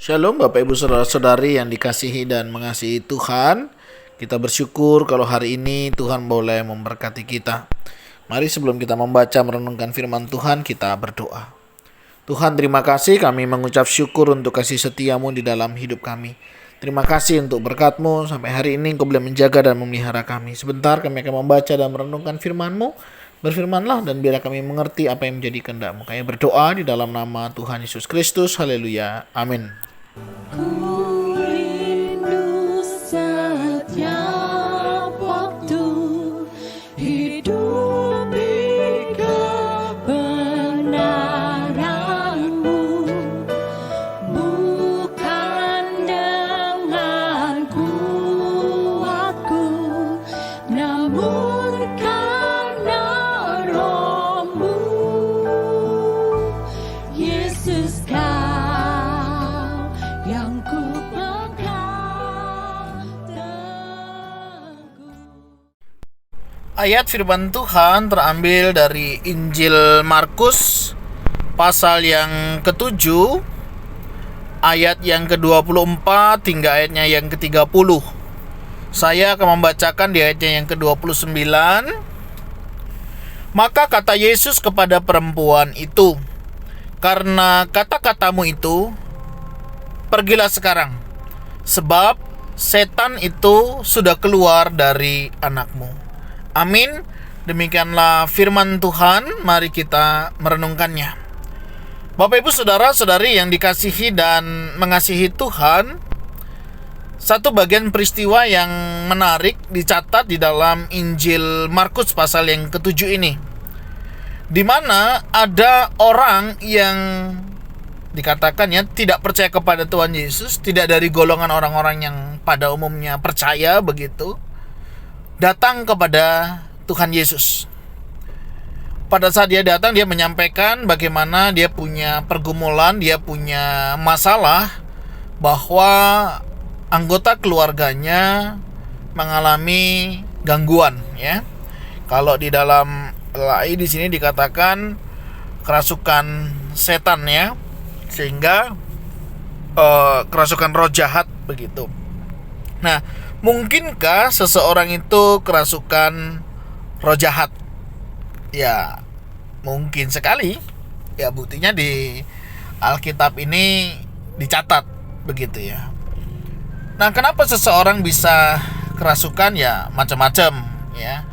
Shalom Bapak Ibu Saudara-saudari yang dikasihi dan mengasihi Tuhan. Kita bersyukur kalau hari ini Tuhan boleh memberkati kita. Mari sebelum kita membaca merenungkan firman Tuhan, kita berdoa. Tuhan, terima kasih, kami mengucap syukur untuk kasih setiamu di dalam hidup kami. Terima kasih untuk berkat-Mu, sampai hari ini Engkau boleh menjaga dan memelihara kami. Sebentar kami akan membaca dan merenungkan firman-Mu. Berfirmanlah dan biarlah kami mengerti apa yang menjadi kehendak-Mu. Kami berdoa di dalam nama Tuhan Yesus Kristus. Haleluya. Amin. Ku rindu setiap waktu hidup di kebenaran-Mu, bukan dengan kuatku, namun karena Roh-Mu. Yesus, yang ku pegang teguh. Ayat firman Tuhan terambil dari Injil Markus pasal yang ke-7 ayat yang ke-24 hingga ayatnya yang ke-30. Saya akan membacakan di ayatnya yang ke-29. Maka kata Yesus kepada perempuan itu, "Karena kata-katamu itu, pergilah sekarang, sebab setan itu sudah keluar dari anakmu." Amin. Demikianlah firman Tuhan. Mari kita merenungkannya. Bapak Ibu Saudara-saudari yang dikasihi dan mengasihi Tuhan, satu bagian peristiwa yang menarik dicatat di dalam Injil Markus pasal yang ke-7 ini, di mana ada orang yang dikatakan tidak percaya kepada Tuhan Yesus, tidak dari golongan orang-orang yang pada umumnya percaya begitu, datang kepada Tuhan Yesus. Pada saat dia datang, dia menyampaikan bagaimana dia punya pergumulan, dia punya masalah, bahwa anggota keluarganya mengalami gangguan, ya. Kalau di dalam LAI di sini dikatakan kerasukan setan, ya. Sehingga kerasukan roh jahat begitu. Nah, mungkinkah seseorang itu kerasukan roh jahat? Ya, mungkin sekali. Ya, buktinya di Alkitab ini dicatat begitu, ya. Nah, kenapa seseorang bisa kerasukan? Ya, macam-macam, ya.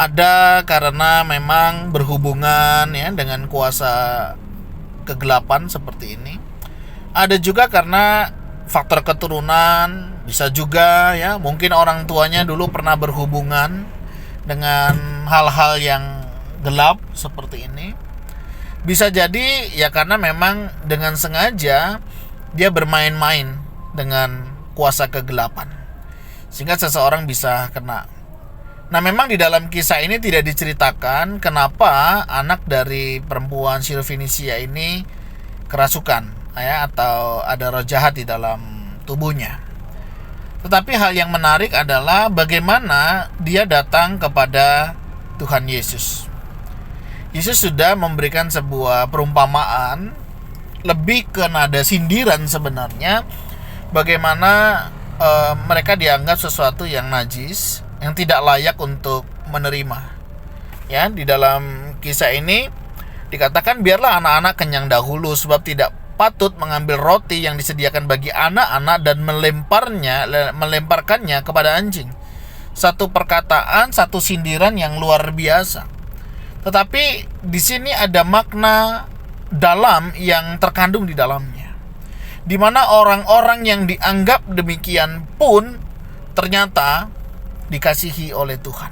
Ada karena memang berhubungan dengan kuasa kegelapan seperti ini. Ada juga karena faktor keturunan, bisa juga mungkin orang tuanya dulu pernah berhubungan dengan hal-hal yang gelap seperti ini. Bisa jadi karena memang dengan sengaja dia bermain-main dengan kuasa kegelapan, sehingga seseorang bisa kena. Nah, memang di dalam kisah ini tidak diceritakan kenapa anak dari perempuan Sirofenisia ini kerasukan, atau ada roh jahat di dalam tubuhnya. Tetapi hal yang menarik adalah bagaimana dia datang kepada Tuhan Yesus. Yesus sudah memberikan sebuah perumpamaan, lebih ke nada sindiran sebenarnya, bagaimana mereka dianggap sesuatu yang najis, yang tidak layak untuk menerima. Ya, di dalam kisah ini dikatakan, biarlah anak-anak kenyang dahulu, sebab tidak patut mengambil roti yang disediakan bagi anak-anak dan melemparkannya kepada anjing. Satu perkataan, satu sindiran yang luar biasa. Tetapi di sini ada makna dalam yang terkandung di dalamnya, di mana orang-orang yang dianggap demikian pun ternyata dikasihi oleh Tuhan.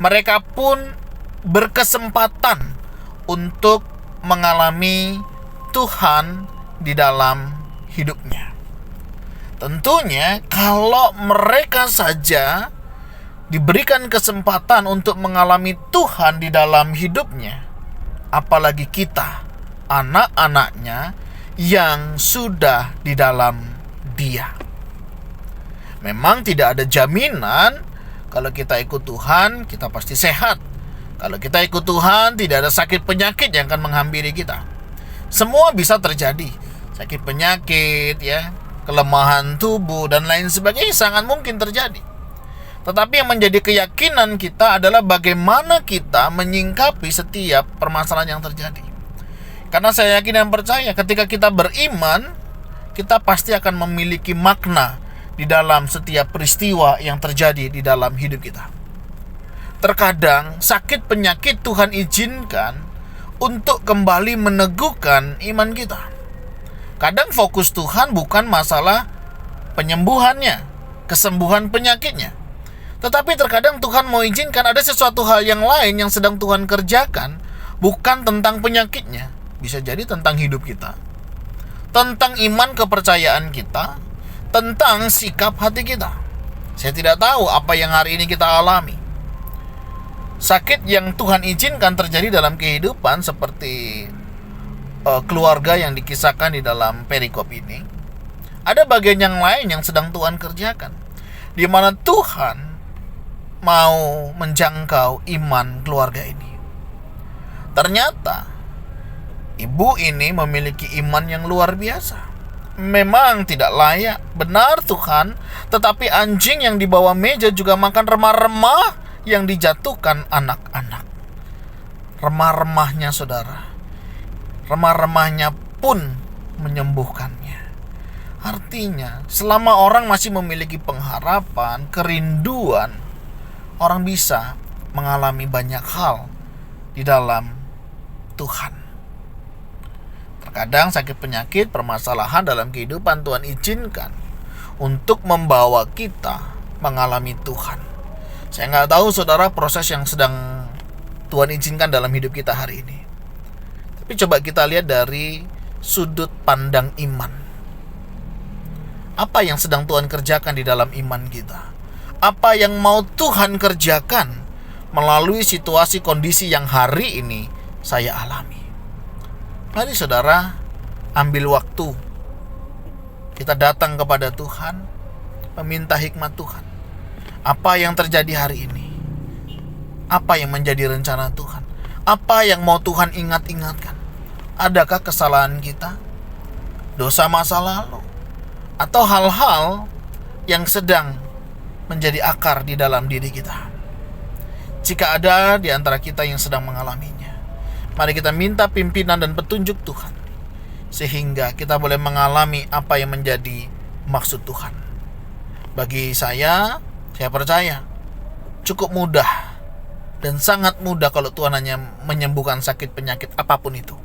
Mereka pun berkesempatan untuk mengalami Tuhan di dalam hidupnya. Tentunya kalau mereka saja diberikan kesempatan untuk mengalami Tuhan di dalam hidupnya, apalagi kita, anak-anaknya yang sudah di dalam Dia. Memang tidak ada jaminan kalau kita ikut Tuhan, kita pasti sehat. Kalau kita ikut Tuhan, tidak ada sakit penyakit yang akan menghampiri kita. Semua bisa terjadi. sakit penyakit, ya, kelemahan tubuh dan lain sebagainya sangat mungkin terjadi. Tetapi yang menjadi keyakinan kita adalah bagaimana kita menyingkapi setiap permasalahan yang terjadi. Karena saya yakin dan percaya ketika kita beriman, kita pasti akan memiliki makna di dalam setiap peristiwa yang terjadi di dalam hidup kita. Terkadang sakit penyakit Tuhan izinkan untuk kembali meneguhkan iman kita. Kadang fokus Tuhan bukan masalah penyembuhannya, kesembuhan penyakitnya. Tetapi terkadang Tuhan mau izinkan ada sesuatu hal yang lain yang sedang Tuhan kerjakan, bukan tentang penyakitnya. Bisa jadi tentang hidup kita, tentang iman kepercayaan kita, tentang sikap hati kita. Saya tidak tahu apa yang hari ini kita alami. Sakit yang Tuhan izinkan terjadi dalam kehidupan seperti keluarga yang dikisahkan di dalam perikop ini. Ada bagian yang lain yang sedang Tuhan kerjakan, di mana Tuhan mau menjangkau iman keluarga ini. Ternyata ibu ini memiliki iman yang luar biasa. Memang tidak layak, benar Tuhan, tetapi anjing yang di bawah meja juga makan remah-remah yang dijatuhkan anak-anak. Remah-remahnya saudara, remah-remahnya pun menyembuhkannya. Artinya, selama orang masih memiliki pengharapan, kerinduan, orang bisa mengalami banyak hal di dalam Tuhan. Terkadang sakit penyakit, permasalahan dalam kehidupan Tuhan izinkan untuk membawa kita mengalami Tuhan. Saya nggak tahu saudara proses yang sedang Tuhan izinkan dalam hidup kita hari ini. Tapi coba kita lihat dari sudut pandang iman. Apa yang sedang Tuhan kerjakan di dalam iman kita? Apa yang mau Tuhan kerjakan melalui situasi kondisi yang hari ini saya alami? Mari saudara, ambil waktu. Kita datang kepada Tuhan, meminta hikmat Tuhan. Apa yang terjadi hari ini? Apa yang menjadi rencana Tuhan? Apa yang mau Tuhan ingat-ingatkan? Adakah kesalahan kita? Dosa masa lalu? Atau hal-hal yang sedang menjadi akar di dalam diri kita? Jika ada di antara kita yang sedang mengalaminya, mari kita minta pimpinan dan petunjuk Tuhan, sehingga kita boleh mengalami apa yang menjadi maksud Tuhan. Bagi saya percaya cukup mudah dan sangat mudah kalau Tuhan hanya menyembuhkan sakit penyakit apapun itu.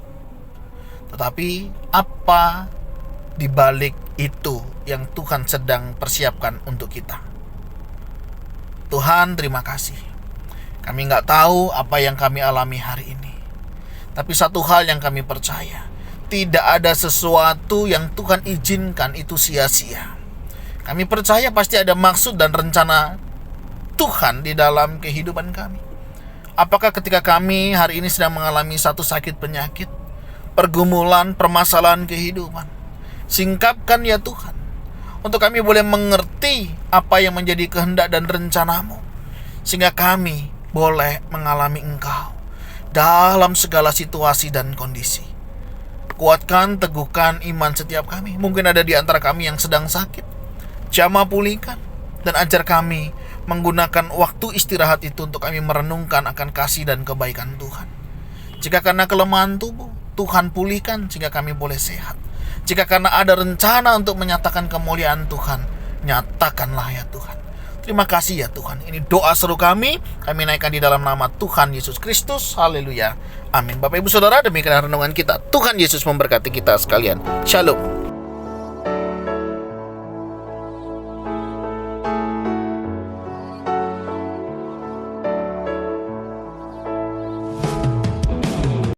Tetapi apa di balik itu yang Tuhan sedang persiapkan untuk kita? Tuhan, terima kasih. Kami nggak tahu apa yang kami alami hari ini. Tapi satu hal yang kami percaya, tidak ada sesuatu yang Tuhan izinkan itu sia-sia. Kami percaya pasti ada maksud dan rencana Tuhan di dalam kehidupan kami. Apakah ketika kami hari ini sedang mengalami satu sakit penyakit, pergumulan, permasalahan kehidupan, singkapkan ya Tuhan, untuk kami boleh mengerti apa yang menjadi kehendak dan rencana-Mu, sehingga kami boleh mengalami Engkau dalam segala situasi dan kondisi. Kuatkan, teguhkan iman setiap kami. Mungkin ada di antara kami yang sedang sakit, jamah pulihkan, dan ajar kami menggunakan waktu istirahat itu untuk kami merenungkan akan kasih dan kebaikan Tuhan. Jika karena kelemahan tubuh, Tuhan pulihkan sehingga kami boleh sehat. Jika karena ada rencana untuk menyatakan kemuliaan Tuhan, nyatakanlah ya Tuhan. Terima kasih ya Tuhan. Ini doa seru kami naikkan di dalam nama Tuhan Yesus Kristus. Haleluya. Amin. Bapak Ibu Saudara, demikian renungan kita. Tuhan Yesus memberkati kita sekalian. Shalom.